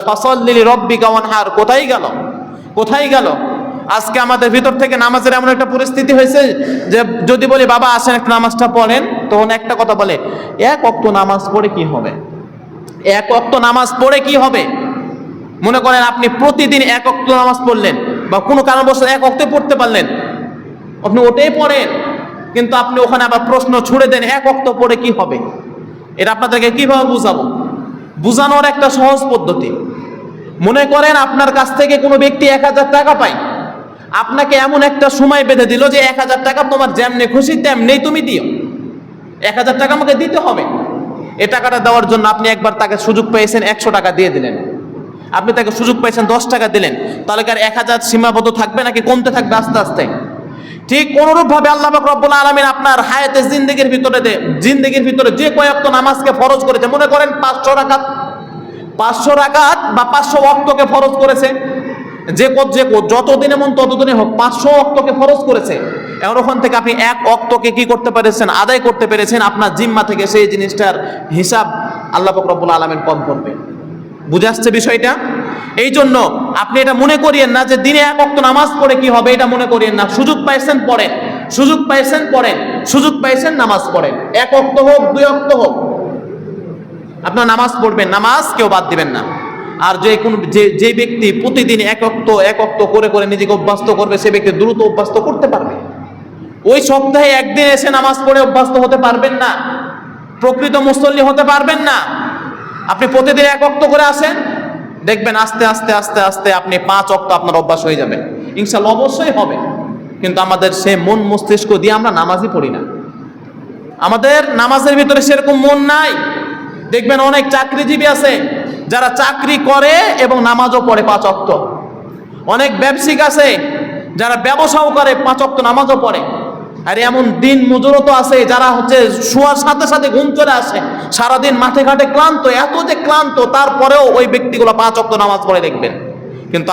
ফাসাল্লি লিরাব্বিকা ওয়ানহার কোথায় গেল? কোথায় গেল? আজকে আমাদের ভিতর থেকে নামাজের এমন একটা পরিস্থিতি হয়েছে যে যদি বলি বাবা আসেন একটা নামাজটা পড়েন, তখন একটা কথা বলে, এক ওয়াক্ত নামাজ পড়ে কি হবে? এক ওয়াক্ত নামাজ পড়ে কি হবে? মনে করেন আপনি প্রতিদিন এক ওয়াক্ত নামাজ পড়লেন বা কোনো কারণবশত এক ওয়াক্তে পড়তে পারলেন, আপনি ওটাই পড়েন, কিন্তু আপনি ওখানে আবার প্রশ্ন ছুড়ে দেন এক ওয়াক্ত পড়ে কি হবে। এটা আপনাদেরকে কিভাবে বুঝাবো? বুঝানোর একটা সহজ পদ্ধতি। মনে করেন আপনার কাছ থেকে কোনো ব্যক্তি 1000 টাকা পায়, আপনাকে এমন একটা সময় বেঁধে দিল যে 1000 টাকা তোমার যেমনি খুশি তেমনি তুমি দিও, 1000 টাকা আমাকে দিতে হবে। এ টাকাটা দেওয়ার জন্য আপনি একবার তাকে সুযোগ পেয়েছেন 100 টাকা দিয়ে দিলেন, আপনি তাকে সুযোগ পেয়েছেন 10 টাকা দিলেন, তাহলে কি আর 1000 সীমাবদ্ধ থাকবে নাকি কমতে থাকবে আস্তে আস্তে? ঠিক অনুরূপ ভাবে আল্লাহ পাক রব্বুল আলামিন আপনার হায়াতে জিন্দেগির ভিতরে যে কয়েকটা নামাজকে ফরজ করেছে, মনে করেন 500 রাকাত বা 500 ওয়াক্তকে ফরজ করেছে, যে যতদিনে মন ততদিনে হোক 500 ওয়াক্তকে ফরজ করেছে। এখন ওখান থেকে আপনি এক ওয়াক্তকে কি করতে পেরেছেন? আদায় করতে পেরেছেন। আপনার জিম্মা থেকে সেই জিনিসটার হিসাব আল্লাহ পাক রব্বুল আলামিন কম করবে। বুঝে আসছে বিষয়টা? এই জন্য আপনি এটা মনে করিয়েন না যে দিনে এক ওয়াক্ত নামাজ পড়ে কি হবে, এটা মনে করিয়েন না। সুযোগ পাইছেন পড়েন, সুযোগ পাইছেন পড়েন, সুযোগ পাইছেন নামাজ পড়েন, এক ওয়াক্ত হোক 2 ওয়াক্ত হোক আপনার নামাজ পড়বেন, নামাজ কেউ বাদ দিবেন না। আর যে ব্যক্তি প্রতিদিন এক ওয়াক্ত করে করে নিজেকে অভ্যস্ত করবে, সে ব্যক্তি দ্রুত অভ্যস্ত করতে পারবে। ওই সপ্তাহে একদিন এসে নামাজ পড়ে অভ্যস্ত হতে পারবেন না, প্রকৃত মুসল্লি হতে পারবেন না। আপনি প্রতিদিন এক ওয়াক্ত করে আসেন, দেখবেন আস্তে আস্তে আস্তে আস্তে আপনি 5 ওয়াক্ত আপনার অভ্যাস হয়ে যাবে, ইনশাআল্লাহ অবশ্যই হবে। কিন্তু আমাদের সে মন মস্তিষ্ক দিয়ে আমরা নামাজই পড়ি না, আমাদের নামাজের ভিতরে সেরকম মন নাই। দেখবেন অনেক চাকরিজীবী আছে যারা চাকরি করে এবং নামাজও পড়ে 5 ওয়াক্ত। অনেক ব্যবসায়িক আছে যারা ব্যবসাও করে 5 ওয়াক্ত নামাজও পড়ে। আর এমন দিন মজুরও তো আছে যারা শোয়ার সাথে সাথে ঘুম চলে আসে, সারাদিন মাঠে ঘাটে ক্লান্ত, এত যে ক্লান্ত, তারপরেও ওই ব্যক্তিগুলো 5 ওয়াক্ত নামাজ পড়ে দেখবেন। কিন্তু